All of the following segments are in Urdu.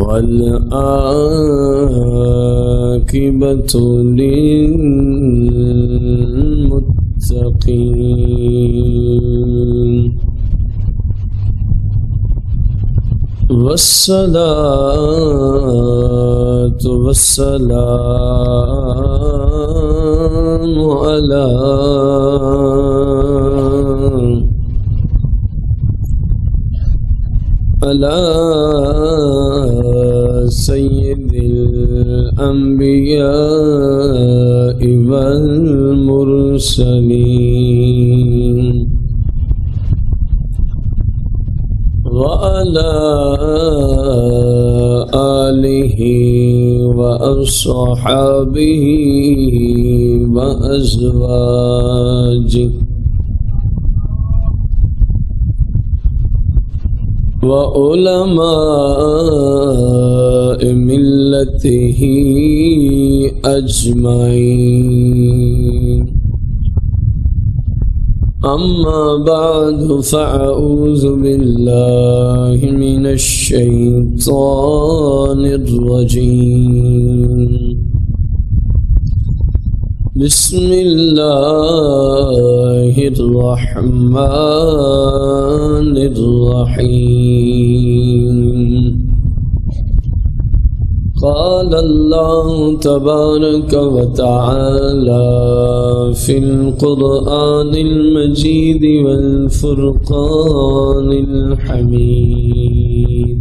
والعاقبة للمتقين والصلاة والسلام على سيد الأنبياء والمرسلين وعلى آله وأصحابه وأزواجه وعلماء ملته أجمعين أما بعد فأعوذ بالله من الشيطان الرجيم بسم الله الرحمن الرحيم قال الله تبارك وتعالى في القرآن المجيد والفرقان الحميد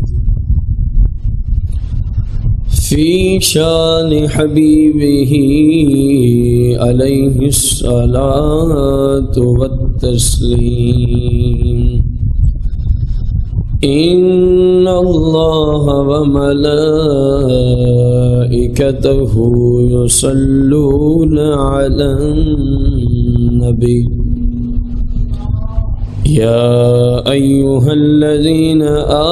في شان حبيبه عليه الصلاة والتسليم إن الله وملائكته يصلون على النبي يا أيها الذين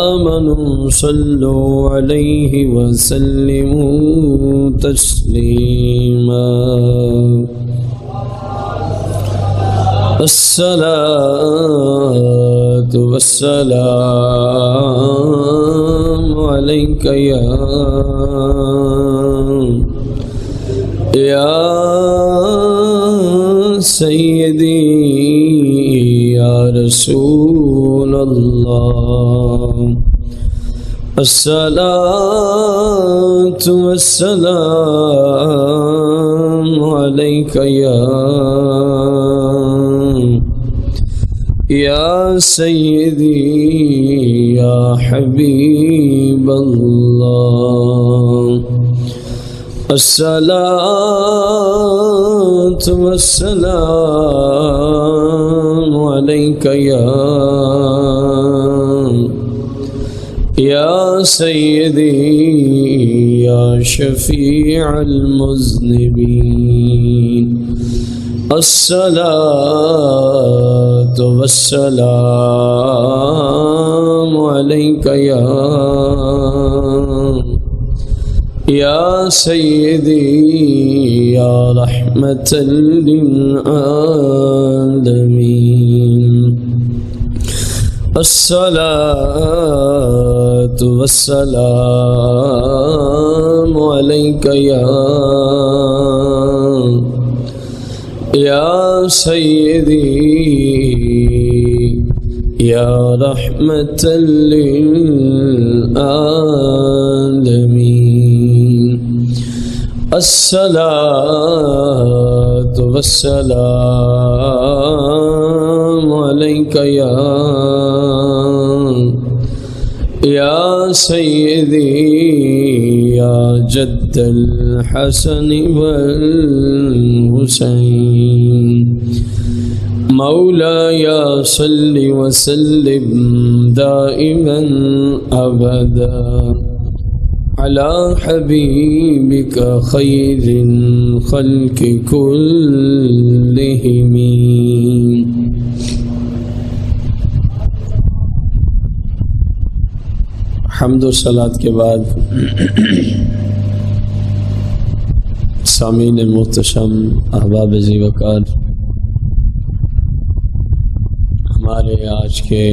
آمنوا صلوا عليه وسلموا تسليما الصلاة والسلام عليك يا سيدي يا رسول الله الصلاة والسلام عليك يا سيدي يا حبيب الله الصلاة والسلام عليك يا سيدي يا شفيع المذنبين الصلاة والسلام عليك يا سيدي يا رحمة للعالمين الصلاة والسلام عليك يا سيدي يا رحمة للعالمين الصلاة والسلام عليك يا سيدي يا جد الحسن والحسين مولاي صل وسلم دائما أبدا على حبيبك خير الخلق كلهم. حمد و صلات کے بعد سامعین محتشم، احباب ذی وقار، ہمارے آج کے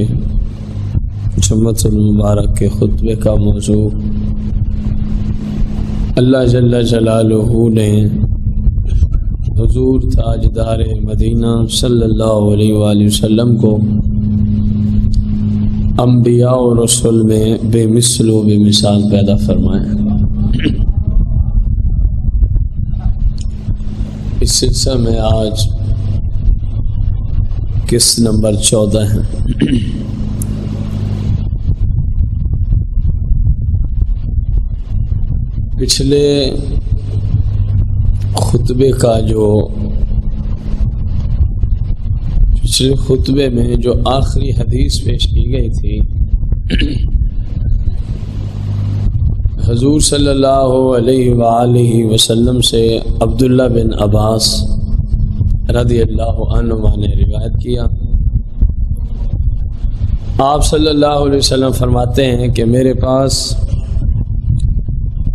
جمعۃ المبارک کے خطبے کا موضوع اللہ جل جلالہ نے حضور تاجدار مدینہ صلی اللہ علیہ وآلہ وسلم کو انبیاء و رسول میں بے مثل و بے مثال پیدا فرمایا۔ اس سلسلے میں آج قسط نمبر 14 ہے۔ پچھلے خطبے میں جو آخری حدیث پیش کی گئی تھی، حضور صلی اللہ علیہ وآلہ وسلم سے عبداللہ بن عباس رضی اللہ عنہ نے روایت کیا، آپ صلی اللہ علیہ وسلم فرماتے ہیں کہ میرے پاس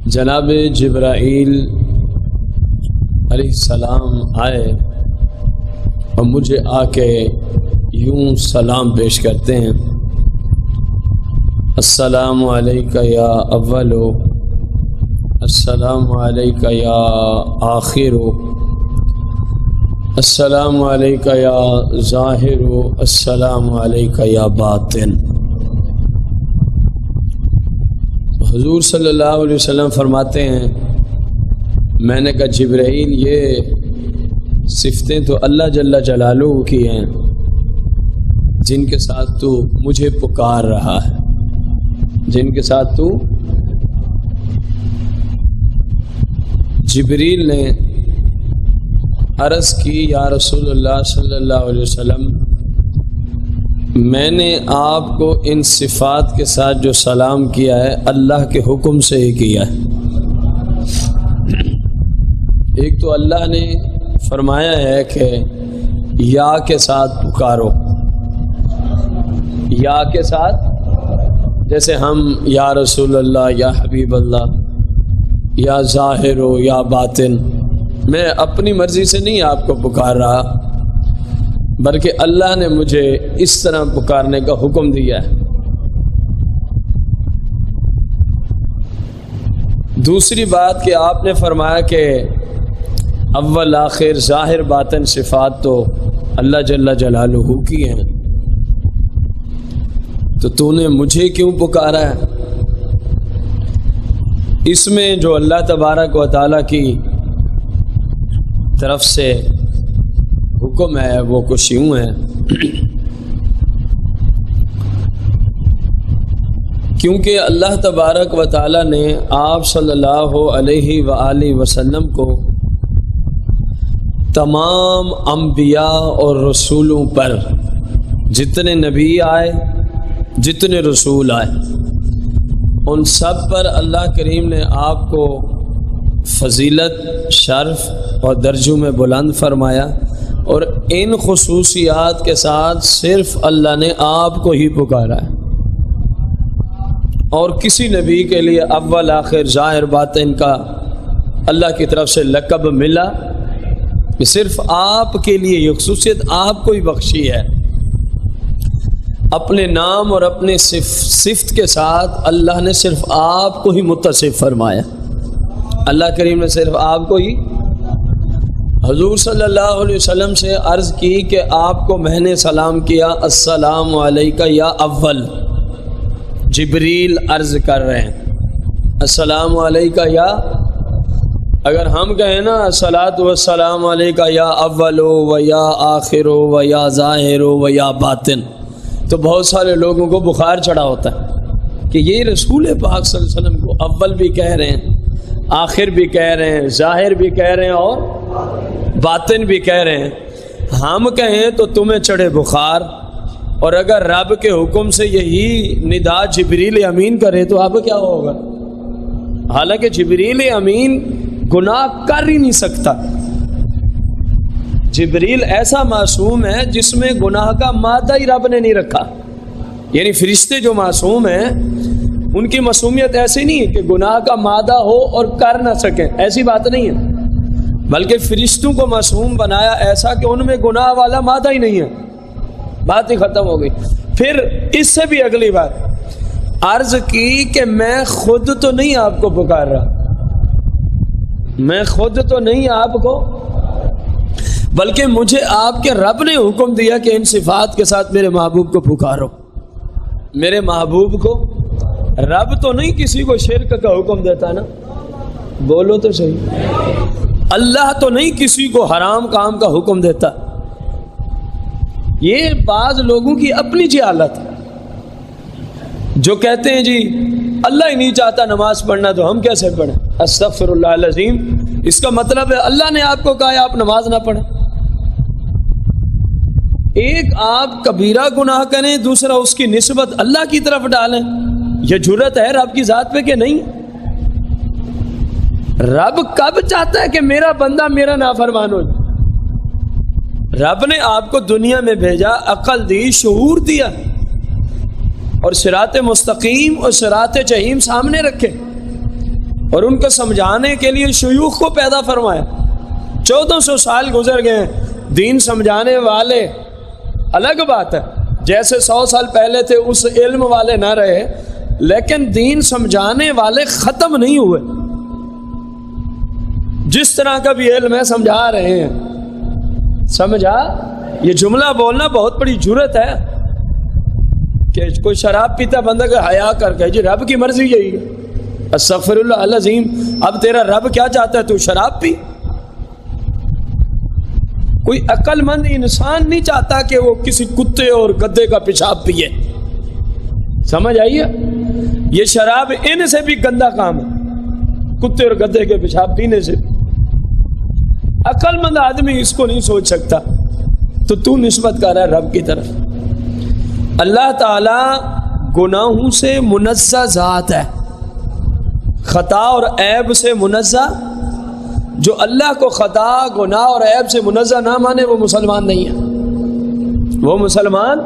جناب جبرائیل علیہ السلام آئے اور مجھے آ کے یوں سلام پیش کرتے ہیں، السلام علیکہ یا اول، السلام علیکہ یا آخر، السلام علیکہ یا ظاہر، السلام علیکہ یا باطن۔ حضور صلی اللہ علیہ وسلم فرماتے ہیں، میں نے کہا جبرائیل یہ صفتیں تو اللہ جل جلالہ کی ہیں جن کے ساتھ تو مجھے پکار رہا ہے، جن کے ساتھ تو۔ جبریل نے عرض کی، یا رسول اللہ صلی اللہ علیہ وسلم، میں نے آپ کو ان صفات کے ساتھ جو سلام کیا ہے اللہ کے حکم سے ہی کیا ہے۔ ایک تو اللہ نے فرمایا ہے کہ یا کے ساتھ پکارو، یا کے ساتھ، جیسے ہم یا رسول اللہ، یا حبیب اللہ، یا ظاہر ہو یا باطن، میں اپنی مرضی سے نہیں آپ کو پکار رہا، بلکہ اللہ نے مجھے اس طرح پکارنے کا حکم دیا ہے۔ دوسری بات کہ آپ نے فرمایا کہ اول آخر ظاہر باطن صفات تو اللہ جل جلالہ کی ہیں، تو نے مجھے کیوں پکارا ہے؟ اس میں جو اللہ تبارک و تعالیٰ کی طرف سے حکم ہے وہ کچھ یوں ہے، کیونکہ اللہ تبارک و تعالیٰ نے آپ صلی اللہ علیہ وآلہ وسلم کو تمام انبیاء اور رسولوں پر، جتنے نبی آئے، جتنے رسول آئے، ان سب پر اللہ کریم نے آپ کو فضیلت، شرف اور درجوں میں بلند فرمایا، اور ان خصوصیات کے ساتھ صرف اللہ نے آپ کو ہی پکارا ہے، اور کسی نبی کے لیے اول آخر ظاہر باطن کا اللہ کی طرف سے لقب ملا، صرف آپ کے لیے یہ خصوصیت آپ کو ہی بخشی ہے۔ اپنے نام اور اپنے صفت کے ساتھ اللہ نے صرف آپ کو ہی متصف فرمایا، اللہ کریم نے صرف آپ کو ہی۔ حضور صلی اللہ علیہ وسلم سے عرض کی کہ آپ کو میں نے سلام کیا، السلام علیکہ یا اول، جبریل عرض کر رہے ہیں السلام علیکہ یا، اگر ہم کہیں نا الصلاۃ والسلام علیکہ یا اول و یا آخر و یا ظاہر و یا باطن، تو بہت سارے لوگوں کو بخار چڑھا ہوتا ہے کہ یہ رسول پاک صلی اللہ علیہ وسلم کو اول بھی کہہ رہے ہیں، آخر بھی کہہ رہے ہیں، ظاہر بھی کہہ رہے ہیں اور باطن بھی کہہ رہے ہیں۔ ہم کہیں تو تمہیں چڑھے بخار، اور اگر رب کے حکم سے یہی ندا جبریل امین کرے تو اب کیا ہوگا؟ حالانکہ جبریل امین گناہ کر ہی نہیں سکتا، جبریل ایسا معصوم ہے جس میں گناہ کا مادہ ہی رب نے نہیں رکھا، یعنی فرشتے جو معصوم ہیں ان کی معصومیت ایسی نہیں ہے کہ گناہ کا مادہ ہو اور کر نہ سکیں، ایسی بات نہیں ہے، بلکہ فرشتوں کو معصوم بنایا ایسا کہ ان میں گناہ والا مادہ ہی نہیں ہے، بات ہی ختم ہو گئی۔ پھر اس سے بھی اگلی بات عرض کی کہ میں خود تو نہیں آپ کو پکار رہا، میں خود تو نہیں آپ کو، بلکہ مجھے آپ کے رب نے حکم دیا کہ ان صفات کے ساتھ میرے محبوب کو پکارو۔ میرے محبوب کو رب تو نہیں کسی کو شرک کا حکم دیتا نا، بولو تو صحیح۔ اللہ تو نہیں کسی کو حرام کام کا حکم دیتا۔ یہ بعض لوگوں کی اپنی جہالت ہے، جو کہتے ہیں جی اللہ ہی نہیں چاہتا نماز پڑھنا تو ہم کیسے پڑھیں؟ استغفر اللہ العظیم، اس کا مطلب ہے اللہ نے آپ کو کہا ہے آپ نماز نہ پڑھیں۔ ایک آپ کبیرہ گناہ کریں، دوسرا اس کی نسبت اللہ کی طرف ڈالیں، یہ جرت ہے رب کی ذات پہ کہ نہیں؟ رب کب چاہتا ہے کہ میرا بندہ میرا نافرمان ہو جائے؟ رب نے آپ کو دنیا میں بھیجا، عقل دی، شعور دیا، اور صراط مستقیم اور صراط جحیم سامنے رکھے، اور ان کو سمجھانے کے لیے شیوخ کو پیدا فرمایا۔ 1400 سال گزر گئے ہیں، دین سمجھانے والے الگ بات ہے، جیسے 100 سال پہلے تھے اس علم والے نہ رہے، لیکن دین سمجھانے والے ختم نہیں ہوئے۔ جس طرح کا بھی علم ہے سمجھا رہے ہیں۔ سمجھا؟ یہ جملہ بولنا بہت بڑی جرت ہے کہ کوئی شراب پیتا بندہ کہ حیا کر کے جی رب کی مرضی یہی ہے، استغفر اللہ العظیم، اب تیرا رب کیا چاہتا ہے تو شراب پی؟ کوئی عقل مند انسان نہیں چاہتا کہ وہ کسی کتے اور گدھے کا پیشاب پیے، سمجھ آئیے؟ یہ شراب ان سے بھی گندا کام ہے، کتے اور گدھے کے پیشاب پینے سے۔ عقل مند آدمی اس کو نہیں سوچ سکتا، تو نسبت کر رہا ہے رب کی طرف۔ اللہ تعالی گناہوں سے منزہ ذات ہے، خطا اور عیب سے منزہ۔ جو اللہ کو خطا، گناہ اور عیب سے منزہ نہ مانے وہ مسلمان نہیں ہے، وہ مسلمان۔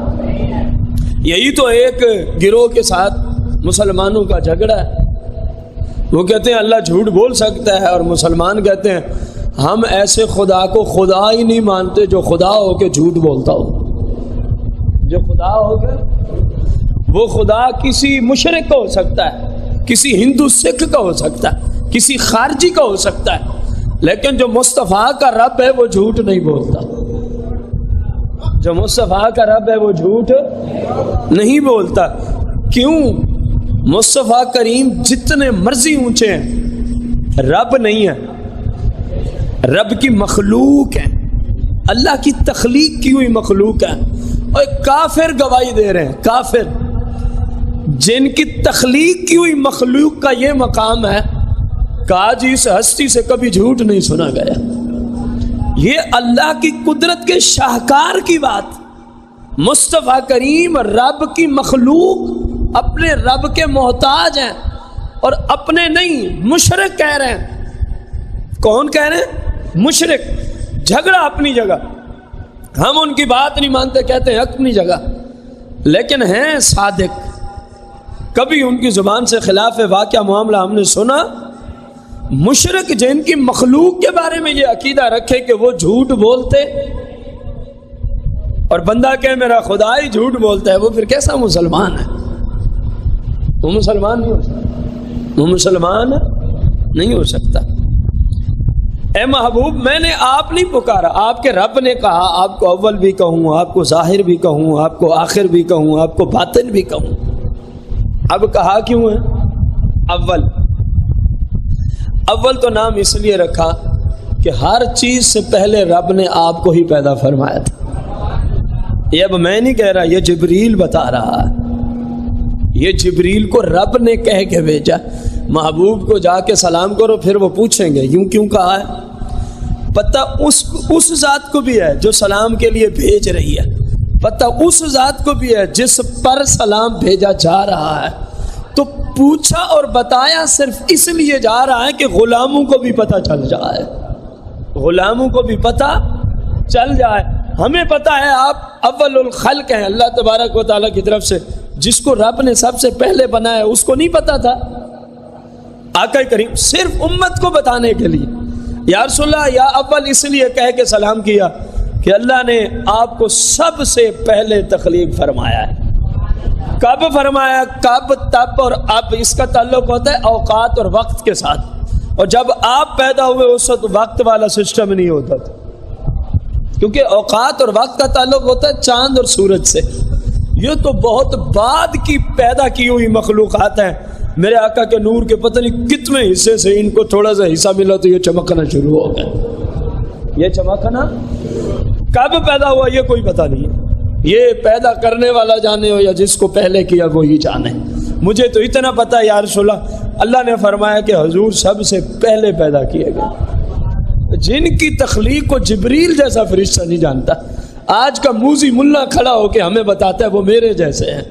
یہی تو ایک گروہ کے ساتھ مسلمانوں کا جھگڑا ہے۔ وہ کہتے ہیں اللہ جھوٹ بول سکتا ہے، اور مسلمان کہتے ہیں ہم ایسے خدا کو خدا ہی نہیں مانتے جو خدا ہو کے جھوٹ بولتا ہو۔ جو خدا ہو کے، وہ خدا کسی مشرک کا ہو سکتا ہے، کسی ہندو سکھ کا ہو سکتا ہے، کسی خارجی کا ہو سکتا ہے، لیکن جو مصطفیٰ کا رب ہے وہ جھوٹ نہیں بولتا۔ جو مصطفیٰ کا رب ہے وہ جھوٹ نہیں بولتا۔ کیوں؟ مصطفیٰ کریم جتنے مرضی اونچے ہیں، رب نہیں ہے، رب کی مخلوق ہے، اللہ کی تخلیق کی ہوئی مخلوق ہے۔ اور کافر گواہی دے رہے ہیں، کافر جن کی تخلیق کی ہوئی مخلوق کا یہ مقام ہے، کہا جی اس ہستی سے کبھی جھوٹ نہیں سنا گیا۔ یہ اللہ کی قدرت کے شاہکار کی بات۔ مصطفیٰ کریم رب کی مخلوق، اپنے رب کے محتاج ہیں، اور اپنے نہیں، مشرک کہہ رہے ہیں۔ کون کہہ رہے ہیں؟ مشرک۔ جھگڑا اپنی جگہ، ہم ان کی بات نہیں مانتے، کہتے ہیں اپنی جگہ، لیکن ہیں صادق۔ کبھی ان کی زبان سے خلاف واقعہ معاملہ ہم نے سنا؟ مشرک جن کی مخلوق کے بارے میں یہ عقیدہ رکھے کہ وہ جھوٹ بولتے، اور بندہ کہ میرا خدا ہی جھوٹ بولتا ہے، وہ پھر کیسا مسلمان ہے؟ وہ مسلمان نہیں ہو سکتا، وہ مسلمان نہیں ہو سکتا۔ اے محبوب، میں نے آپ نہیں پکارا، آپ کے رب نے کہا آپ کو اول بھی کہوں، آپ کو ظاہر بھی کہوں، آپ کو آخر بھی کہوں، آپ کو باطن بھی کہوں۔ اب کہا کیوں ہے اول؟ اول تو نام اس لیے رکھا کہ ہر چیز سے پہلے رب نے آپ کو ہی پیدا فرمایا تھا۔ یہ اب میں نہیں کہہ رہا، یہ جبریل بتا رہا ہے، یہ جبریل کو رب نے کہہ کے بھیجا محبوب کو جا کے سلام کرو، پھر وہ پوچھیں گے یوں کیوں کہا ہے۔ پتہ اس ذات کو بھی ہے جو سلام کے لیے بھیج رہی ہے، پتہ اس ذات کو بھی ہے جس پر سلام بھیجا جا رہا ہے۔ تو پوچھا اور بتایا صرف اس لیے جا رہا ہے کہ غلاموں کو بھی پتہ چل جائے، غلاموں کو بھی پتہ چل جائے۔ ہمیں پتہ ہے آپ اول الخلق ہیں اللہ تبارک و تعالیٰ کی طرف سے، جس کو رب نے سب سے پہلے بنایا اس کو نہیں پتہ تھا؟ آقا کریم صرف امت کو بتانے کے لیے یا رسول اللہ یا اول اس لیے کہہ کے سلام کیا کہ اللہ نے آپ کو سب سے پہلے تخلیق فرمایا ہے۔ کب فرمایا؟ کب، تب اور اب، اس کا تعلق ہوتا ہے اوقات اور وقت کے ساتھ۔ اور جب آپ پیدا ہوئے اس وقت وقت والا سسٹم نہیں ہوتا تھا، کیونکہ اوقات اور وقت کا تعلق ہوتا ہے چاند اور سورج سے. یہ تو بہت بعد کی پیدا کی ہوئی مخلوقات ہیں. میرے آقا کے نور کے پتہ نہیں کتنے حصے سے ان کو تھوڑا سا حصہ ملا تو یہ چمکنا شروع ہو گیا. یہ چمکنا کب پیدا ہوا یہ کوئی پتہ نہیں ہے. یہ پیدا کرنے والا جانے ہو یا جس کو پہلے کیا وہی جانے. مجھے تو اتنا پتہ ہے یا رسول اللہ نے فرمایا کہ حضور سب سے پہلے پیدا کیے گئے، جن کی تخلیق کو جبریل جیسا فرشتہ نہیں جانتا. آج کا موذی ملا کھڑا ہو کے ہمیں بتاتا ہے وہ میرے جیسے ہیں،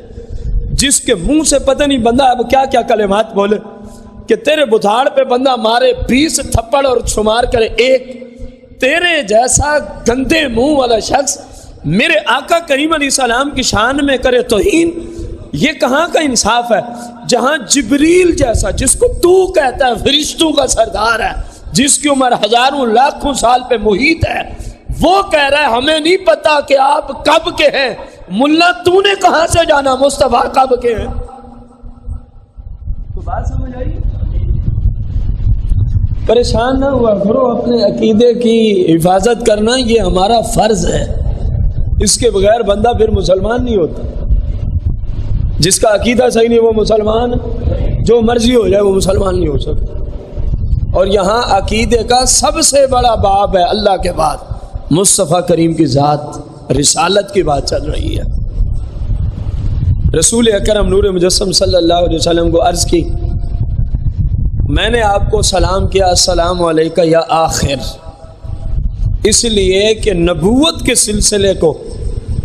جس کے منہ سے پتہ نہیں بندہ اب کیا کیا کلمات بولے کہ تیرے بتھاڑ پہ بندہ مارے 20 تھپڑ اور شمار کرے 1. تیرے جیسا گندے منہ والا شخص میرے آقا کریم علیہ السلام کی شان میں کرے توہین، یہ کہاں کا انصاف ہے؟ جہاں جبریل جیسا جس کو تو کہتا ہے فرشتوں کا سردار ہے، جس کی عمر ہزاروں لاکھوں سال پہ محیط ہے، وہ کہہ رہا ہے ہمیں نہیں پتا کہ آپ کب کے ہیں. ملا تو نے کہاں سے جانا مصطفیٰ کب کے ہیں؟ تو بات سمجھ آئی؟ پریشان نہ ہوا کرو، اپنے عقیدے کی حفاظت کرنا یہ ہمارا فرض ہے. اس کے بغیر بندہ پھر مسلمان نہیں ہوتا. جس کا عقیدہ صحیح نہیں وہ مسلمان، جو مرضی ہو جائے وہ مسلمان نہیں ہو سکتا. اور یہاں عقیدے کا سب سے بڑا باب ہے اللہ کے بعد مصطفیٰ کریم کی ذات، رسالت کی بات چل رہی ہے. رسول اکرم نور مجسم صلی اللہ علیہ وسلم کو عرض کی، میں نے آپ کو سلام کیا السلام علیکہ یا آخر، اس لیے کہ نبوت کے سلسلے کو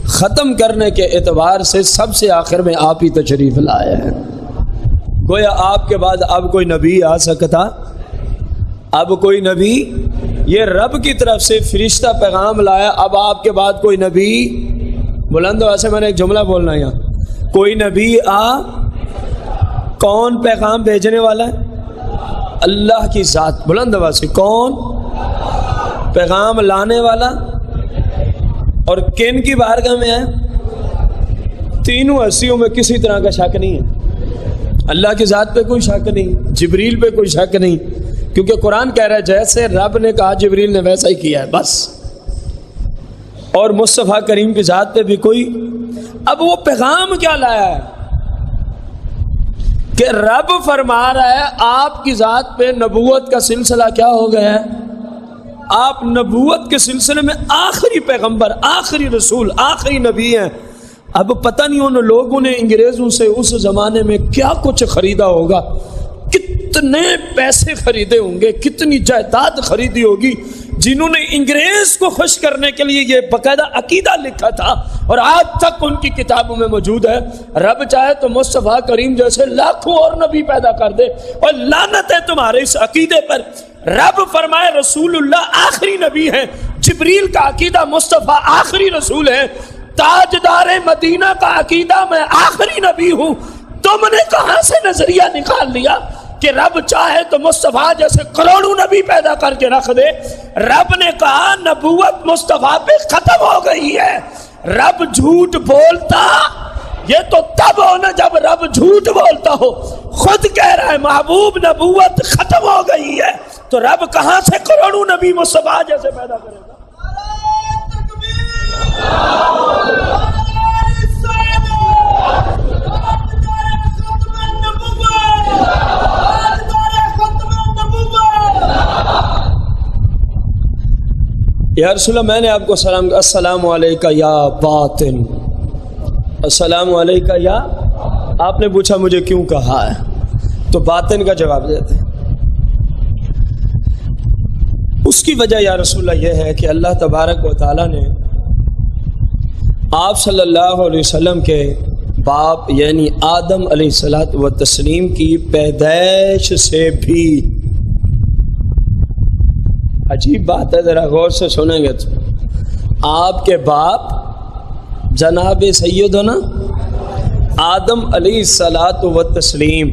ختم کرنے کے اعتبار سے سب سے آخر میں آپ ہی تشریف لائے ہیں. گویا آپ کے بعد اب کوئی نبی آ سکتا؟ اب کوئی نبی، یہ رب کی طرف سے فرشتہ پیغام لایا. اب آپ کے بعد کوئی نبی، بلند ویسے میں نے ایک جملہ بولنا ہے یہاں، کوئی نبی کون پیغام بھیجنے والا ہے؟ اللہ کی ذات. بلند ویسے کون پیغام لانے والا؟ اور کن کی بارگاہ میں ہے؟ تینوں ہستیوں میں کسی طرح کا شک نہیں ہے. اللہ کی ذات پہ کوئی شک نہیں، جبریل پہ کوئی شک نہیں، کیونکہ قرآن کہہ رہا ہے جیسے رب نے کہا جبریل نے ویسا ہی کیا ہے بس. اور مصطفیٰ کریم کی ذات پہ بھی کوئی. اب وہ پیغام کیا لایا ہے کہ رب فرما رہا ہے آپ کی ذات پہ نبوت کا سلسلہ کیا ہو گیا ہے؟ آپ نبوت کے سلسلے میں آخری پیغمبر، آخری رسول، آخری نبی ہیں. اب پتہ نہیں ان لوگوں نے انگریزوں سے اس زمانے میں کیا کچھ خریدا ہوگا، کتنے پیسے خریدے ہوں گے، کتنی جائیداد خریدی ہوگی، جنہوں نے انگریز کو خوش کرنے کے لیے یہ باقاعدہ عقیدہ لکھا تھا اور آج تک ان کی کتابوں میں موجود ہے. رب چاہے تو مصطفیٰ کریم جیسے لاکھوں اور نبی پیدا کر دے، اور لعنت ہے تمہارے اس عقیدے پر. رب فرمائے رسول اللہ آخری نبی ہے، جبریل کا عقیدہ مصطفیٰ آخری رسول ہے، تاجدار مدینہ کا عقیدہ میں آخری نبی ہوں. تم نے کہاں سے نظریہ نکال لیا کہ رب چاہے تو مصطفیٰ جیسے کروڑوں نبی پیدا کر کے رکھ دے؟ رب نے کہا نبوت مصطفیٰ پہ ختم ہو گئی ہے. رب جھوٹ بولتا یہ تو تب ہونا جب رب جھوٹ بولتا ہو. خود کہہ رہا ہے محبوب نبوت ختم ہو گئی ہے، تو رب کہاں سے کروڑوں نبی مصطفیٰ جیسے پیدا کرے گا؟ یا رسول اللہ میں نے آپ کو سلام کیا السلام علیکہ یا باطن، السلام علیکہ یا، آپ نے پوچھا مجھے کیوں کہا ہے تو باطن کا جواب دیتے ہیں. اس کی وجہ یا رسول اللہ یہ ہے کہ اللہ تبارک و تعالیٰ نے آپ صلی اللہ علیہ وسلم کے باپ یعنی آدم علیہ الصلوۃ والتسلیم کی پیدائش سے بھی، عجیب بات ہے ذرا غور سے سنیں گے تو، آپ کے باپ جناب سیدنا آدم علیہ الصلوۃ والتسلیم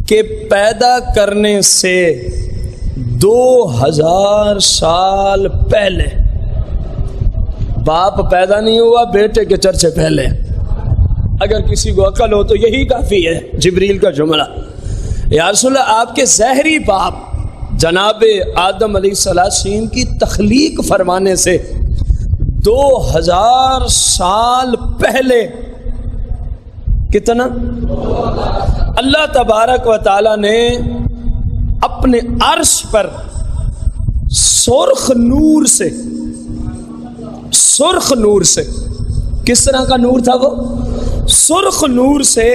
کے پیدا کرنے سے 2000 سال پہلے، باپ پیدا نہیں ہوا بیٹے کے چرچے پہلے. اگر کسی کو عقل ہو تو یہی کافی ہے جبریل کا جملہ. یا رسول اللہ آپ کے ظاہری باپ جناب آدم علیہ السلام کی تخلیق فرمانے سے 2000 سال پہلے کتنا اللہ تبارک و تعالی نے اپنے عرش پر سرخ نور سے کس طرح کا نور تھا وہ؟ سرخ نور سے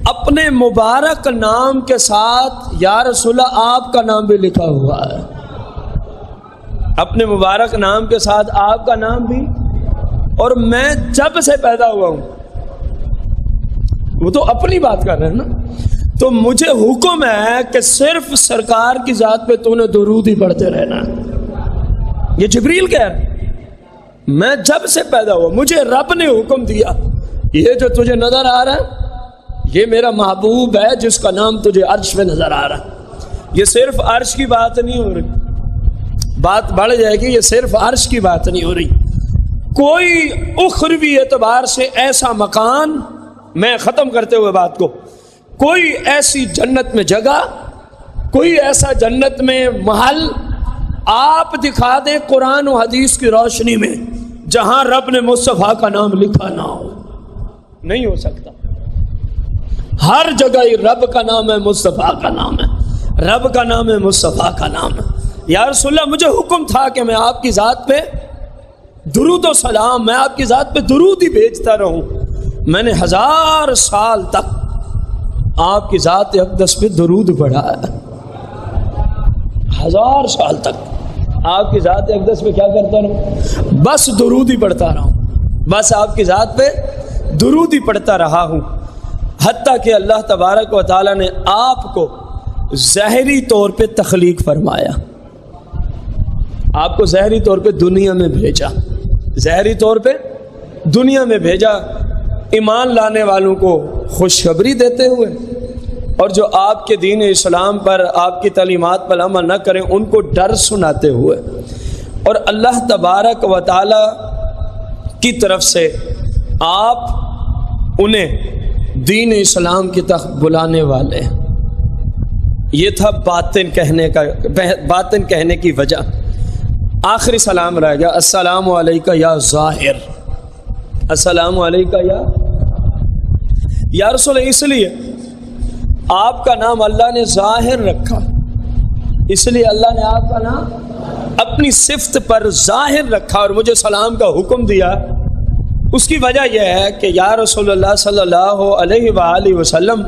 اپنے مبارک نام کے ساتھ یا رسول اللہ آپ کا نام بھی لکھا ہوا ہے. اپنے مبارک نام کے ساتھ آپ کا نام بھی. اور میں جب سے پیدا ہوا ہوں، وہ تو اپنی بات کر رہے ہیں نا، تو مجھے حکم ہے کہ صرف سرکار کی ذات پہ تو نے درود ہی پڑھتے رہنا. یہ جبریل کہہ رہا ہے میں جب سے پیدا ہوا مجھے رب نے حکم دیا، یہ جو تجھے نظر آ رہا ہے یہ میرا محبوب ہے جس کا نام تجھے عرش پہ نظر آ رہا ہے. یہ صرف عرش کی بات نہیں ہو رہی، بات بڑھ جائے گی. یہ صرف عرش کی بات نہیں ہو رہی، کوئی اخروی اعتبار سے ایسا مکان، میں ختم کرتے ہوئے بات کو، کوئی ایسی جنت میں جگہ، کوئی ایسا جنت میں محل آپ دکھا دیں قرآن و حدیث کی روشنی میں جہاں رب نے مصطفیٰ کا نام لکھا نہ ہو. نہیں ہو سکتا. ہر جگہ رب کا نام ہے، مصطفیٰ کا نام ہے، رب کا نام ہے، مصطفیٰ کا نام ہے. یا رسول اللہ مجھے حکم تھا کہ میں آپ کی ذات پہ درود و سلام، میں آپ کی ذات پہ درود ہی بھیجتا رہوں. میں نے 1000 سال تک آپ کی ذات اقدس پہ درود پڑھا ہے. 1000 سال تک آپ کی ذات اقدس پہ کیا کرتا رہوں؟ بس درود ہی پڑھتا رہا ہوں، بس آپ کی ذات پہ درود ہی پڑھتا رہا ہوں. حتیٰ کہ اللہ تبارک و تعالی نے آپ کو ظاہری طور پہ تخلیق فرمایا، آپ کو ظاہری طور پہ دنیا میں بھیجا، ظاہری طور پہ دنیا میں بھیجا ایمان لانے والوں کو خوشخبری دیتے ہوئے، اور جو آپ کے دین اسلام پر، آپ کی تعلیمات پر عمل نہ کریں ان کو ڈر سناتے ہوئے. اور اللہ تبارک و تعالی کی طرف سے آپ انہیں دین اسلام کی طرف بلانے والے. یہ تھا باطن کہنے کی وجہ. آخری سلام رہ گیا، السلام علیکہ یا ظاہر، السلام علیکہ یا رسول. اس لیے آپ کا نام اللہ نے ظاہر رکھا، اس لیے اللہ نے آپ کا نام اپنی صفت پر ظاہر رکھا اور مجھے سلام کا حکم دیا. اس کی وجہ یہ ہے کہ یا رسول اللہ صلی اللہ علیہ وآلہ وسلم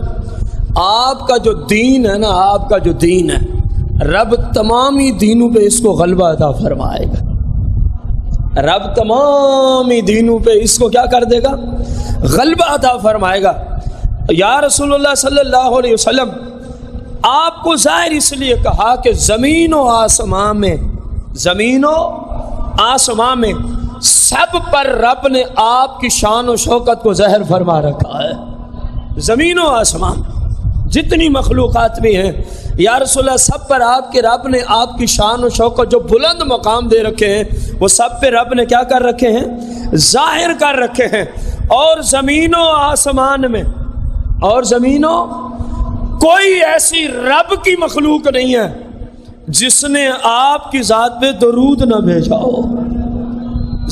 آپ کا جو دین ہے نا، آپ کا جو دین ہے، رب تمامی دینوں پہ اس کو غلبہ عطا فرمائے گا. رب تمامی دینوں پہ اس کو کیا کر دے گا؟ غلبہ عطا فرمائے گا. یا رسول اللہ صلی اللہ علیہ وسلم آپ کو ظاہر اس لیے کہا کہ زمین و آسمان میں سب پر رب نے آپ کی شان و شوکت کو ظاہر فرما رکھا ہے. زمین و آسمان جتنی مخلوقات بھی ہیں یا رسول اللہ سب پر آپ کے رب نے آپ کی شان و شوکت جو بلند مقام دے رکھے ہیں وہ سب پہ رب نے کیا کر رکھے ہیں؟ ظاہر کر رکھے ہیں. اور زمین و آسمان میں اور زمینوں کوئی ایسی رب کی مخلوق نہیں ہے جس نے آپ کی ذات پہ درود نہ بھیجا ہو.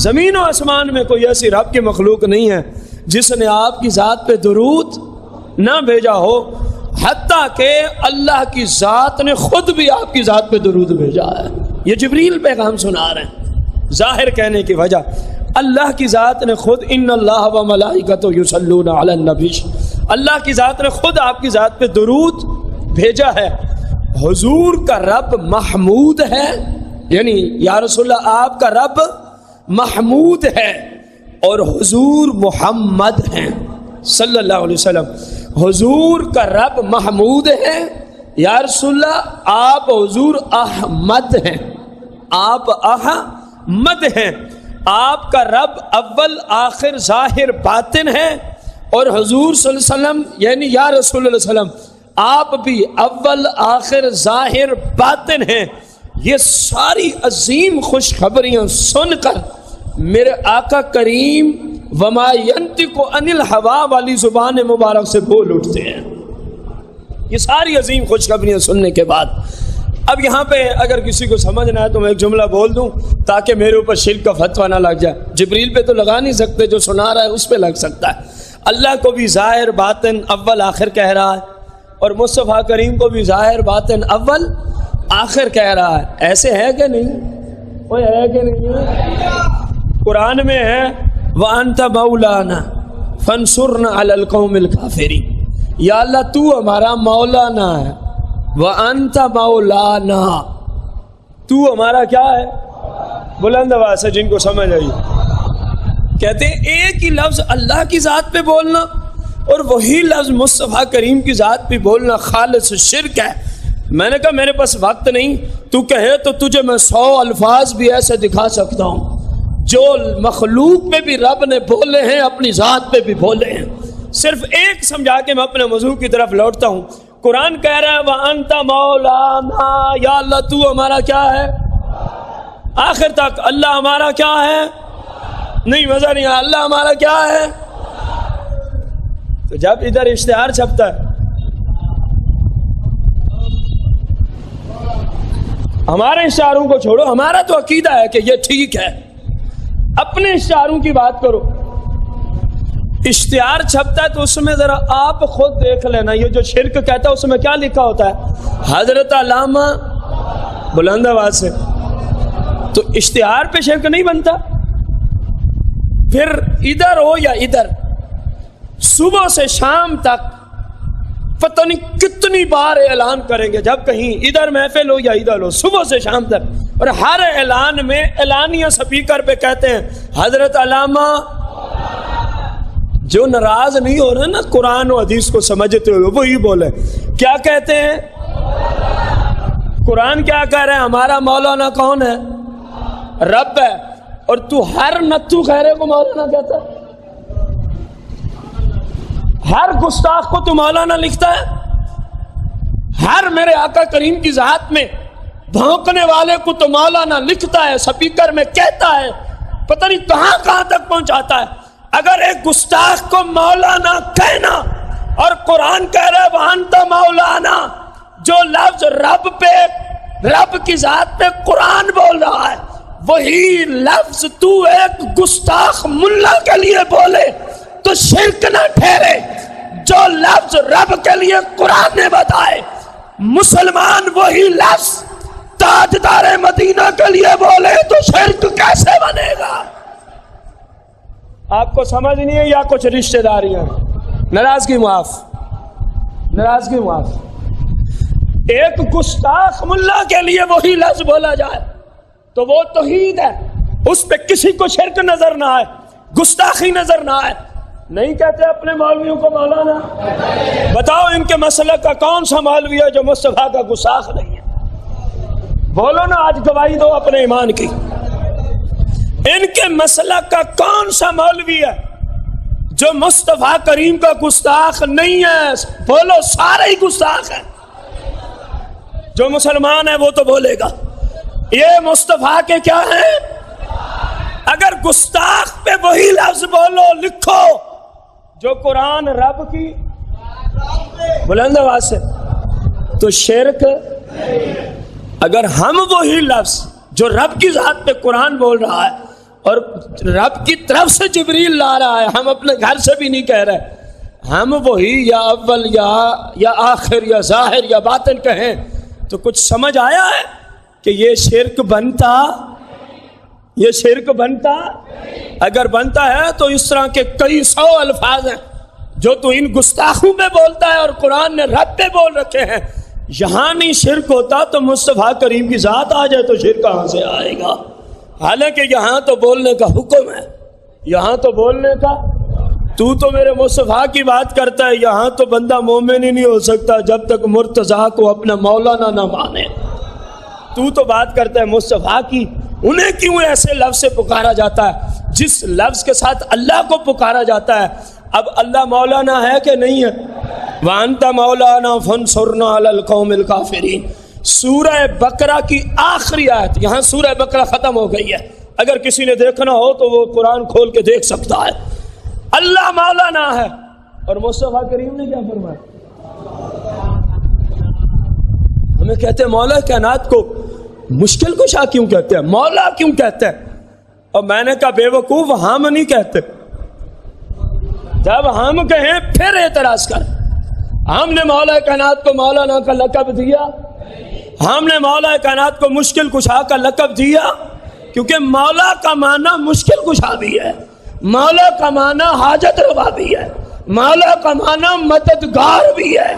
زمین و آسمان میں کوئی ایسی رب کی مخلوق نہیں ہے جس نے آپ کی ذات پہ درود نہ بھیجا ہو. حتیٰ کہ اللہ کی ذات نے خود بھی آپ کی ذات پہ درود بھیجا ہے. یہ جبریل پیغام سنا رہے ہیں. ظاہر کہنے کی وجہ اللہ کی ذات نے خود ان اللہ و ملائکۃ یصلون علی النبی، اللہ کی ذات نے خود آپ کی ذات پہ درود بھیجا ہے. حضور کا رب محمود ہے، یعنی یا رسول اللہ آپ کا رب محمود ہے اور حضور محمد ہیں صلی اللہ علیہ وسلم. حضور کا رب محمود ہے، یا رسول اللہ آپ حضور احمد ہیں، آپ احمد ہیں. آپ کا رب اول آخر ظاہر باطن ہے اور حضور صلی اللہ علیہ وسلم یعنی یا رسول اللہ صلی اللہ علیہ وسلم آپ بھی اول آخر ظاہر باطن ہیں. یہ ساری عظیم خوشخبریاں سن کر میرے آقا کریم وما ینطق عن الہوا والی زبان مبارک سے بول اٹھتے ہیں. یہ ساری عظیم خوشخبریاں سننے کے بعد اب یہاں پہ اگر کسی کو سمجھنا ہے تو میں ایک جملہ بول دوں تاکہ میرے اوپر شرک کا فتویٰ نہ لگ جائے. جبریل پہ تو لگا نہیں سکتے، جو سنا رہا ہے اس پہ لگ سکتا ہے. اللہ کو بھی ظاہر باطن اول آخر کہہ رہا ہے اور مصطفیٰ کریم کو بھی ظاہر باطن اول آخر کہہ رہا ہے. ایسے ہے کہ نہیں؟ کوئی ہے کہ نہیں؟ قرآن میں ہے وَأَنْتَ مَوْلَانَا فَانْصُرْنَا عَلَى الْقَوْمِ الْكَافِرِينَ. یا اللہ تو ہمارا مولانا ہے. وَأَنْتَ مَوْلَانَا، تو ہمارا کیا ہے؟ بلند آواز سے جن کو سمجھ آئی. کہتے ہیں ایک ہی لفظ اللہ کی ذات پہ بولنا اور وہی لفظ مصطفیٰ کریم کی ذات پہ بولنا خالص شرک ہے. میں نے کہا میرے پاس وقت نہیں، تو کہے تو تجھے میں 100 الفاظ بھی ایسے دکھا سکتا ہوں جو مخلوق پہ بھی رب نے بولے ہیں، اپنی ذات پہ بھی بولے ہیں. صرف ایک سمجھا کے میں اپنے موضوع کی طرف لوٹتا ہوں. قرآن کہہ رہا ہے وَأَنْتَ مَوْلَانَا، یا اللہ تو ہمارا کیا ہے؟ آخر تک اللہ ہمارا کیا ہے؟ نہیں مزہ نہیں آیا. اللہ ہمارا کیا ہے؟ تو جب ادھر اشتہار چھپتا ہے، ہمارے اشتہاروں کو چھوڑو، ہمارا تو عقیدہ ہے کہ یہ ٹھیک ہے، اپنے اشتہاروں کی بات کرو. اشتہار چھپتا ہے تو اس میں ذرا آپ خود دیکھ لینا، یہ جو شرک کہتا ہے اس میں کیا لکھا ہوتا ہے؟ حضرت علامہ، بلند آواز سے. تو اشتہار پہ شرک نہیں بنتا. پھر ادھر ہو یا ادھر، صبح سے شام تک پتہ نہیں کتنی بار اعلان کریں گے، جب کہیں ادھر محفل ہو یا ادھر ہو، صبح سے شام تک. اور ہر اعلان میں اعلانیہ سپیکر پہ کہتے ہیں حضرت علامہ. جو ناراض نہیں ہو رہا نا قرآن و حدیث کو سمجھتے ہوئے وہی بولے. کیا کہتے ہیں؟ قرآن کیا کہہ رہے ہیں؟ ہمارا مولانا کون ہے؟ رب ہے. اور تو ہر نتو خیرے کو مولانا کہتا ہے، ہر گستاخ کو تو مولانا لکھتا ہے، ہر میرے آقا کریم کی ذات میں بھونکنے والے کو تو مولانا لکھتا ہے، سپیکر میں کہتا ہے، پتہ نہیں کہاں کہاں تک پہنچاتا ہے. اگر ایک گستاخ کو مولانا کہنا اور قرآن کہہ رہے وَأَنْتَ مَوْلَانَا، جو لفظ رب پہ، رب کی ذات پہ قرآن بول رہا ہے، وہی لفظ تو ایک گستاخ ملا کے لیے بولے تو شرک نہ ٹھہرے. جو لفظ رب کے لیے قرآن نے بتائے، مسلمان وہی لفظ تاجدار مدینہ کے لیے بولے تو شرک کیسے بنے گا؟ آپ کو سمجھ نہیں ہے یا کچھ رشتہ داریاں؟ ناراضگی معاف، ناراضگی معاف. ایک گستاخ ملا کے لیے وہی لفظ بولا جائے تو وہ توحید ہے، اس پہ کسی کو شرک نظر نہ آئے، گستاخی نظر نہ آئے. نہیں کہتے اپنے مولویوں کو مولانا. بتاؤ ان کے مسلک کا کون سا مولوی ہے جو مصطفیٰ کا گستاخ نہیں ہے؟ بولو نا، آج گواہی دو اپنے ایمان کی. ان کے مسلک کا کون سا مولوی ہے جو مصطفیٰ کریم کا گستاخ نہیں ہے؟ بولو، سارے ہی گستاخ ہیں. جو مسلمان ہے وہ تو بولے گا یہ مصطفیٰ کے کیا ہیں؟ اگر گستاخ پہ وہی لفظ بولو، لکھو جو قرآن رب کی، بلند آواز سے، تو شرک. اگر ہم وہی لفظ جو رب کی ذات پہ قرآن بول رہا ہے اور رب کی طرف سے جبریل لا رہا ہے، ہم اپنے گھر سے بھی نہیں کہہ رہے، ہم وہی یا اول یا آخر یا ظاہر یا باطن کہیں تو کچھ سمجھ آیا ہے کہ یہ شرک بنتا؟ یہ شرک بنتا؟ اگر بنتا ہے تو اس طرح کے کئی 100 الفاظ ہیں جو تو ان گستاخوں پہ بولتا ہے اور قرآن نے رب پہ بول رکھے ہیں. یہاں نہیں شرک ہوتا تو مصطفیٰ کریم کی ذات آ جائے تو شرک کہاں سے آئے گا؟ حالانکہ یہاں تو بولنے کا حکم ہے، یہاں تو بولنے کا. تو میرے مصطفیٰ کی بات کرتا ہے، یہاں تو بندہ مومن ہی نہیں ہو سکتا جب تک مرتضیٰ کو اپنا مولانا نہ مانے. تو بات کرتا ہے مصطفیٰ کی. انہیں کیوں ایسے لفظ سے پکارا جاتا ہے جس لفظ کے ساتھ اللہ کو پکارا جاتا ہے؟ اب اللہ مولانا ہے کہ نہیں ہے؟ وَأَنْتَ مَوْلَانَا فَانْصُرْنَا عَلَى الْقَوْمِ الْكَافِرِينَ. سورہ بقرہ کی آخری آیت، یہاں سورہ بقرہ ختم ہو گئی ہے. اگر کسی نے دیکھنا ہو تو وہ قرآن کھول کے دیکھ سکتا ہے. اللہ مولانا ہے اور مصطفیٰ کریم نے کیا فرمایا؟ ہمیں کہتے ہیں مولا کائنات کو مشکل کشا کیوں کہتے ہیں، مولا کیوں کہتے ہیں؟ اور میں نے کہا بے وقوف، ہم نہیں کہتے، جب ہم کہیں پھر اعتراض کر۔ ہم نے مولا کائنات کو مولانا کا لقب دیا، ہم نے مولا کائنات کو مشکل کشا کا لقب دیا، کیونکہ مولا کا معنی مشکل کشا بھی ہے، مولا کا معنی حاجت روا بھی ہے، مولا کا معنی مددگار بھی ہے،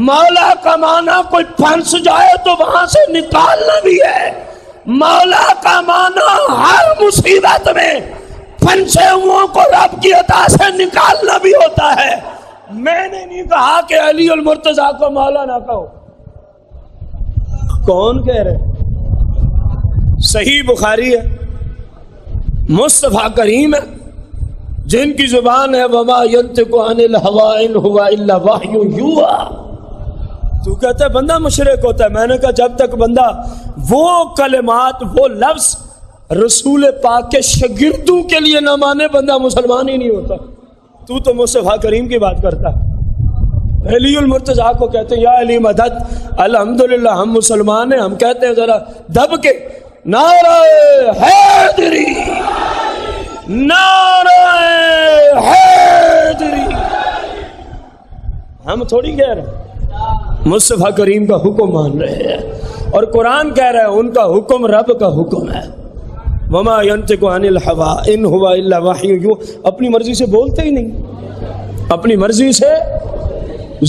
مولا کا معنی کوئی پھنس جائے تو وہاں سے نکالنا بھی ہے، مولا کا معنی ہر مصیبت میں پھنسے ہوں کو رب کی عطا سے نکالنا بھی ہوتا ہے۔ میں نے نہیں کہا کہ علی المرتضیٰ کو مولا نہ کہو، کون کہہ رہے؟ صحیح بخاری ہے، مصطفیٰ کریم ہے، جن کی زبان ہے وما ينطق عن الهوى ان هو الا وحی یوحی۔ تو کہتا ہے بندہ مشرک ہوتا ہے، میں نے کہا جب تک بندہ وہ کلمات، وہ لفظ رسول پاک کے شاگردوں کے لیے نہ مانے، بندہ مسلمان ہی نہیں ہوتا۔ تو مصطفیٰ کریم کی بات کرتا ہے، علی المرتضیٰ کو کہتے ہیں یا علی مدد، الحمدللہ ہم مسلمان ہیں، ہم کہتے ہیں ذرا دب کے نعرہ حیدری، نعرہ حیدری، ہم تھوڑی کہہ رہے ہیں، مصطفیٰ کریم کا حکم مان رہے ہیں، اور قرآن کہہ رہا ہے ان کا حکم رب کا حکم ہے۔ وما ينطق عن الهوى ان هو الا وحی یوحی، اپنی مرضی سے بولتے ہی نہیں، اپنی مرضی سے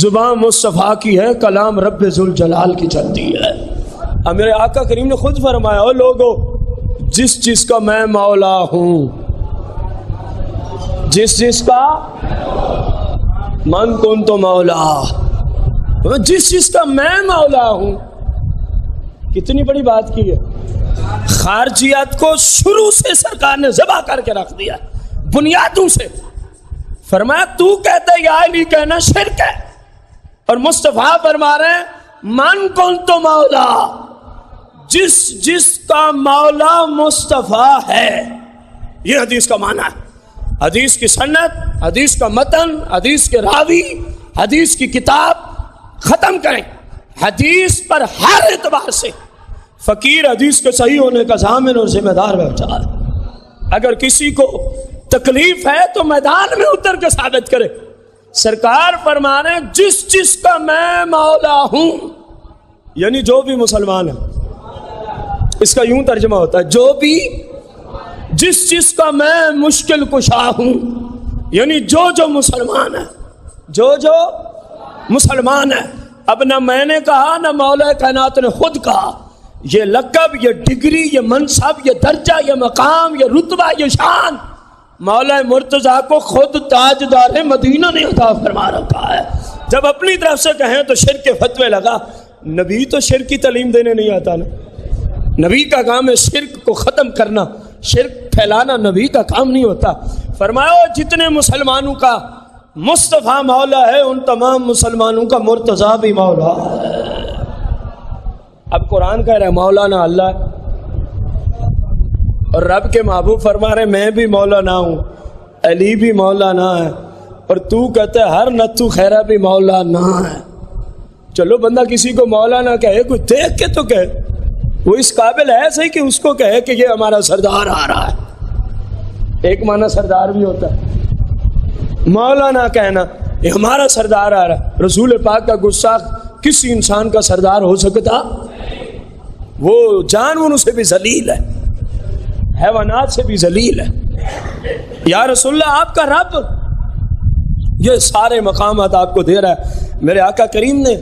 زبان مصطفیٰ کی ہے، کلام رب ذوالجلال کی چلتی ہے۔ اب میرے آقا کریم نے خود فرمایا، او لوگو جس جس کا میں مولا ہوں، جس جس کا من کنت مولا، جس جس کا میں مولا ہوں۔ کتنی بڑی بات کی ہے، خارجیات کو شروع سے سرکار نے ذبح کر کے رکھ دیا، بنیادوں سے۔ فرمایا تو کہتا ہے یا علی کہنا شرک ہے، اور مصطفیٰ فرما رہے ہیں من کنت مولا، جس جس کا مولا مصطفیٰ ہے۔ یہ حدیث کا معنی ہے، حدیث کی سند، حدیث کا متن، حدیث کے راوی، حدیث کی کتاب ختم کریں۔ حدیث پر ہر اعتبار سے فقیر حدیث کے صحیح ہونے کا ضامن اور ذمہ دار بیٹھا ہے۔ اگر کسی کو تکلیف ہے تو میدان میں اتر کے ثابت کرے۔ سرکار فرما رہے ہیں جس جس کا میں مولا ہوں، یعنی جو بھی مسلمان ہے، اس کا یوں ترجمہ ہوتا ہے جو بھی، جس جس کا میں مشکل کشا ہوں، یعنی جو جو مسلمان ہے، جو جو مسلمان ہے۔ اب نہ میں نے کہا نہ مولا کائنات نے خود کہا، یہ لقب، یہ ڈگری، یہ منصب، یہ درجہ، یہ مقام، یہ رتبہ، یہ شان مولا مرتضیٰ کو خود تاجدار مدینہ نے عطا فرما رکھا ہے۔ جب اپنی طرف سے کہیں تو شرک کے فتوے لگا، نبی تو شرک کی تعلیم دینے نہیں آتا نا، نبی کا کام ہے شرک کو ختم کرنا، شرک پھیلانا نبی کا کام نہیں ہوتا۔ فرمایا جتنے مسلمانوں کا مصطفیٰ مولا ہے، ان تمام مسلمانوں کا مرتضیٰ بھی مولا ہے۔ اب قرآن کہہ رہا ہے مولانا اللہ ہے، اور رب کے محبوب فرما رہے میں بھی مولانا ہوں، علی بھی مولانا ہے، اور تو کہتا ہے ہر نتھو خیرہ بھی مولانا ہے۔ چلو بندہ کسی کو مولانا کہے، کوئی دیکھ کے تو کہے، وہ اس قابل ہے صحیح کہ اس کو کہے کہ یہ ہمارا سردار آ رہا ہے۔ ایک معنی سردار بھی ہوتا ہے، مولانا کہنا یہ ہمارا سردار آ رہا ہے۔ رسول پاک کا گستاخ کسی انسان کا سردار ہو سکتا؟ وہ جانوروں سے بھی ذلیل ہے، حیوانات سے بھی ذلیل ہے۔ یا رسول اللہ آپ کا رب، یہ سارے مقامات آپ کو دے رہا ہے۔ میرے آقا کریم نے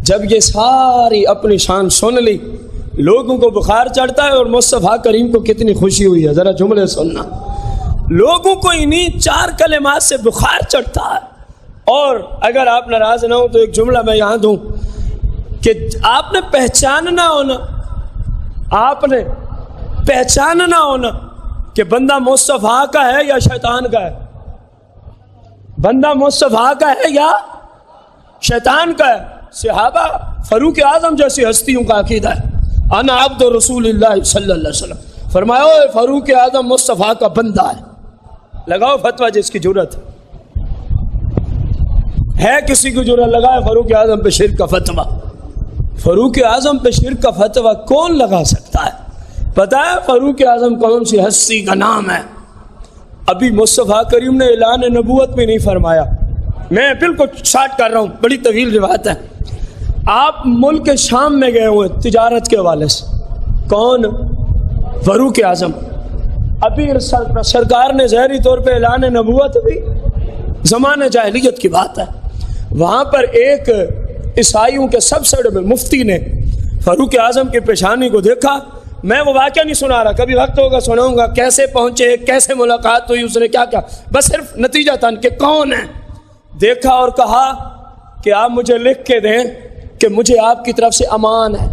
جب یہ ساری اپنی شان سن لی، لوگوں کو بخار چڑھتا ہے، اور مصطفیٰ کریم کو کتنی خوشی ہوئی ہے، ذرا جملے سننا۔ لوگوں کو انہیں 4 کلمات سے بخار چڑھتا ہے، اور اگر آپ ناراض نہ ہو تو ایک جملہ میں یہاں دوں کہ آپ نے پہچاننا ہونا، آپ نے پہچاننا ہونا کہ بندہ مصطفیٰ کا ہے یا شیطان کا ہے، بندہ مصطفیٰ کا ہے یا شیطان کا ہے۔ صحابہ فاروق اعظم جیسی ہستیوں کا عقیدہ ہے، انا عبد رسول اللہ صلی اللہ علیہ وسلم، فرمایا اوے فاروق اعظم مصطفیٰ کا بندہ ہے۔ لگاؤ فتویٰ جس کی جرت ہے کسی کو جرت لگائے فاروق اعظم پہ شرک کا فتویٰ۔ فاروق اعظم پہ شرک کا فتویٰ کون لگا سکتا ہے؟ پتہ ہے فاروق اعظم کون سی ہستی کا نام ہے؟ ابھی مصطفیٰ کریم نے اعلان نبوت میں نہیں فرمایا، میں بالکل شارٹ کر رہا ہوں، بڑی طویل روایت ہے۔ آپ ملک شام میں گئے ہوئے تجارت کے حوالے سے، کون؟ فاروق اعظم۔ ابھی سرکار نے ظاہری طور پہ اعلان نبوت بھی، زمانہ جاہلیت کی بات ہے، وہاں پر ایک عیسائیوں کے سب سے بڑے مفتی نے فاروق اعظم کی پیشانی کو دیکھا۔ میں وہ واقعہ نہیں سنا رہا، کبھی وقت ہوگا سناؤں گا، کیسے پہنچے، کیسے ملاقات ہوئی، اس نے کیا کیا، بس صرف نتیجہ تھا کہ کون ہے۔ دیکھا اور کہا کہ آپ مجھے لکھ کے دیں کہ مجھے آپ کی طرف سے امان ہے۔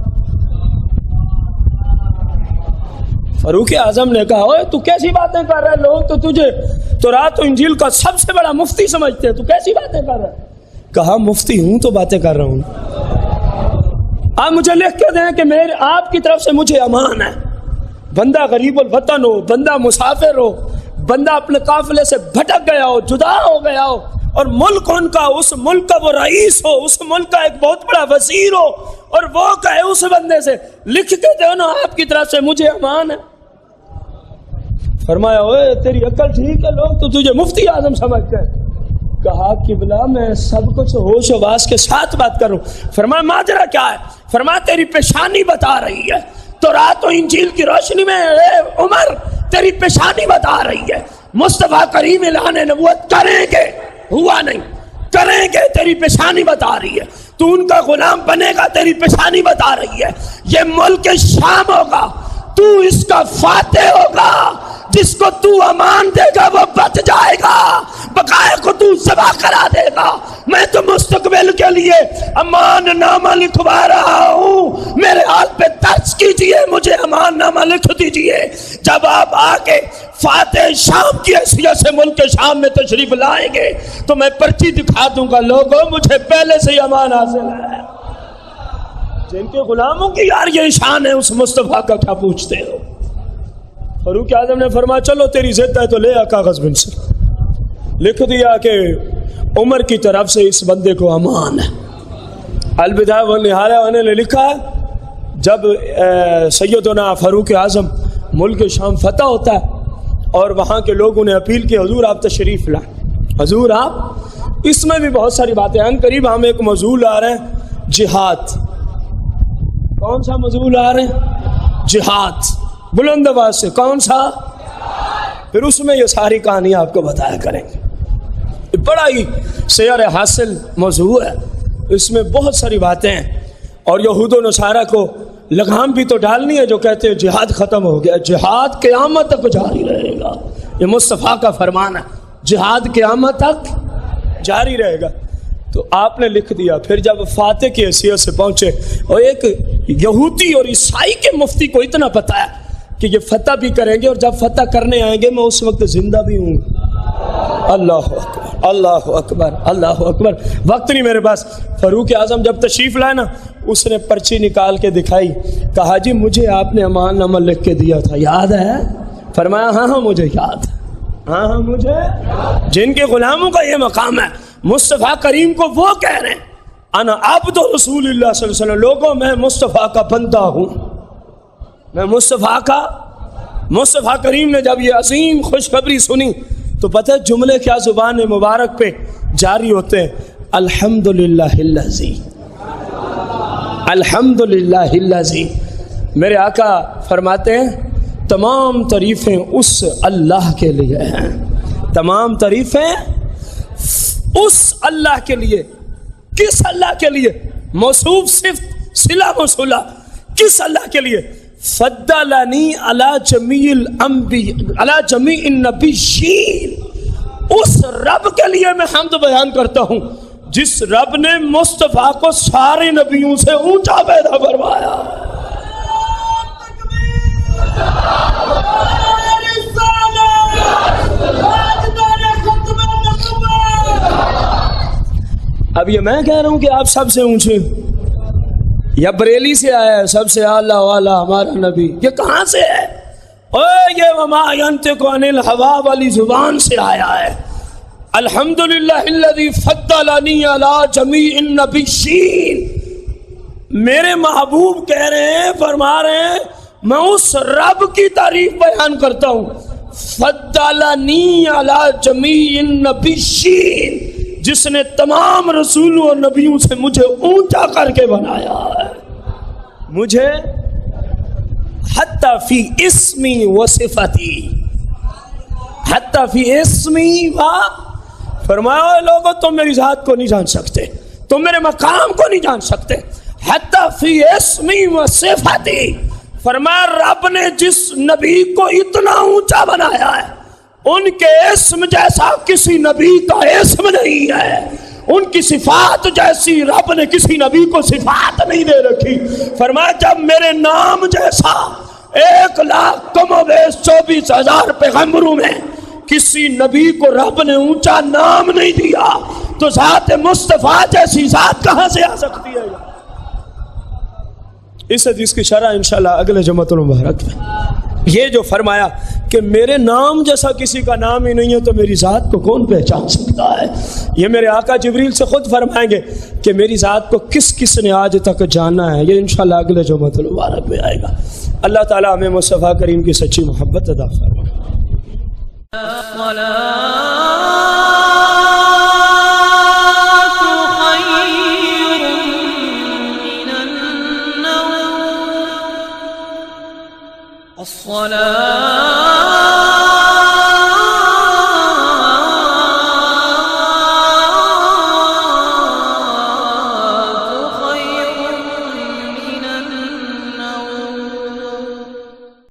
فاروق اعظم نے کہا اوے تو کیسی باتیں کر رہا ہے، لوگ تو تجھے تورات و انجیل کا سب سے بڑا مفتی سمجھتے ہیں، تو کیسی باتیں کر رہا ہے؟ کہا مفتی ہوں تو باتیں کر رہا ہوں، آپ مجھے لکھ کے دیں کہ میرے آپ کی طرف سے مجھے امان ہے۔ بندہ غریب الوطن ہو، بندہ مسافر ہو، بندہ اپنے قافلے سے بھٹک گیا ہو، جدا ہو گیا ہو، اور ملک ان کا، اس ملک کا وہ رئیس ہو، اس ملک کا ایک بہت بڑا وزیر ہو، اور وہ کہے اس بندے سے لکھ کے دو نا آپ کی طرف سے مجھے امان ہے۔ فرمایا اوے تیری عقل ٹھیک ہے، لوگ تو تجھے مفتی اعظم سمجھتے ہیں۔ کہا قبلہ میں سب کچھ ہوش و واس کے ساتھ بات کر رہا ہوں۔ فرمایا ماجرا کیا ہے؟ فرمایا تیری پیشانی بتا رہی ہے، تورات و انجیل کی روشنی میں اے عمر تیری پیشانی بتا رہی ہے، مصطفیٰ کریم اعلان نبوت کریں گے، ہوا نہیں، کریں گے، تیری پیشانی بتا رہی ہے، تو ان کا غلام بنے گا، تیری پیشانی بتا رہی ہے، یہ ملک شام ہوگا، تو اس کا فاتح ہوگا، جس کو تو امان دے گا وہ بچ جائے گا، بقائے کو تو ذبح کرا دے گا۔ میں تو مستقبل کے لیے امان نامہ لکھوا رہا ہوں، میرے حال پہ ترس کیجئے، مجھے امان نامہ لکھ دیجئے۔ جب آپ آگے فاتح شام کی حیثیت سے ملک شام میں تشریف لائیں گے تو میں پرچی دکھا دوں گا، لوگوں مجھے پہلے سے ہی امان حاصل ہے۔ جن کے غلاموں کی یار یہ شان ہے، اس مصطفیٰ کا کیا پوچھتے ہو؟ فاروق اعظم نے فرمایا چلو تیری ضد ہے تو لے آ کاغذ بن سے، لکھ دیا کہ عمر کی طرف سے اس بندے کو امان ہے۔ البدایہ والنہایہ نے لکھا جب سیدنا فاروق اعظم ملک شام فتح ہوتا ہے اور وہاں کے لوگوں نے اپیل کی حضور آپ تشریف لائیں، حضور آپ، اس میں بھی بہت ساری باتیں ہیں، قریب ہم ایک موضوع لا رہے ہیں جہاد۔ کون سا موضوع لا رہے ہیں؟ جہاد، بلند آواز سے، کون سا؟ پھر اس میں یہ ساری کہانی آپ کو بتایا کریں گے، بڑا ہی سیر حاصل موضوع ہے، اس میں بہت ساری باتیں ہیں، اور یہود و نصارہ کو لگام بھی تو ڈالنی ہے جو کہتے ہیں جہاد ختم ہو گیا، جہاد قیامت تک جاری رہے گا، یہ مصطفیٰ کا فرمان ہے، جہاد قیامت تک جاری رہے گا۔ تو آپ نے لکھ دیا۔ پھر جب فاتح کی حیثیت سے پہنچے، اور ایک یہودی اور عیسائی کے مفتی کو اتنا پتہ ہے کہ یہ فتح بھی کریں گے، اور جب فتح کرنے آئیں گے میں اس وقت زندہ بھی ہوں۔ اللہ اکبر، اللہ اکبر، اللہ اکبر، وقت نہیں میرے پاس۔ فاروق اعظم جب تشریف لائے نا، اس نے پرچی نکال کے دکھائی، کہا جی مجھے آپ نے امان نامہ لکھ کے دیا تھا، یاد ہے؟ فرمایا ہاں ہاں مجھے یاد ہے، ہاں ہاں مجھے۔ جن کے غلاموں کا یہ مقام ہے، مصطفیٰ کریم کو وہ کہہ رہے ہیں انا عبد رسول اللہ صلی اللہ علیہ وسلم، لوگوں میں مصطفیٰ کا بندہ ہوں، میں مصطفیٰ کا۔ مصطفیٰ کریم نے جب یہ عظیم خوشخبری سنی تو پتہ ہے جملے کیا زبان مبارک پہ جاری ہوتے ہیں؟ الحمدللہ الذی، الحمدللہ الذی۔ میرے آقا فرماتے ہیں تمام تعریفیں اس اللہ کے لیے ہیں، تمام تعریفیں اس اللہ کے لیے۔ کس اللہ کے لیے؟ موصوف صفت صلہ موصولہ، کس اللہ کے لیے؟ فضلنی علی جمیع الانبیاء علی جمیع النبیین، اس رب کے لیے میں حمد بیان کرتا ہوں جس رب نے مصطفیٰ کو سارے نبیوں سے اونچا پیدا فرمایا۔ اب یہ میں کہہ رہا ہوں کہ آپ سب سے اونچے، یا بریلی سے آیا ہے سب سے اعلیٰ والا ہمارا نبی، یہ کہاں سے ہے؟ یہ وما ينطق عن الهوى والی زبان سے آیا ہے۔ الحمدللہ الذی فضلنی علی جمیع النبیین، میرے محبوب کہہ رہے ہیں، فرما رہے ہیں میں اس رب کی تعریف بیان کرتا ہوں، فضلنی علی جمیع النبیین، جس نے تمام رسولوں اور نبیوں سے مجھے اونچا کر کے بنایا ہے، مجھے حتی فی اسمی و صفتی، حتی فی اسمی و، فرمایا لوگوں تم میری ذات کو نہیں جان سکتے، تم میرے مقام کو نہیں جان سکتے، حتی فی اسمی و صفتی، فرمایا رب نے جس نبی کو اتنا اونچا بنایا ہے ان کے اسم جیسا کسی نبی کا اسم نہیں ہے، ان کی صفات جیسی رب نے کسی نبی کو صفات نہیں دے رکھی، فرمایا جب میرے نام جیسا 1,24,000 پیغمبروں میں کسی نبی کو رب نے اونچا نام نہیں دیا تو ذات مصطفیٰ جیسی ذات کہاں سے آ سکتی ہے؟ اس حدیث کی شرح انشاءاللہ اگلے جمعۃ المبارک میں یہ جو فرمایا کہ میرے نام جیسا کسی کا نام ہی نہیں ہے تو میری ذات کو کون پہچان سکتا ہے، یہ میرے آقا جبریل سے خود فرمائیں گے کہ میری ذات کو کس کس نے آج تک جانا ہے، یہ انشاءاللہ اگلے جمعۃ المبارک میں آئے گا۔ اللہ تعالیٰ ہمیں مصطفیٰ کریم کی سچی محبت عطا فرمائے۔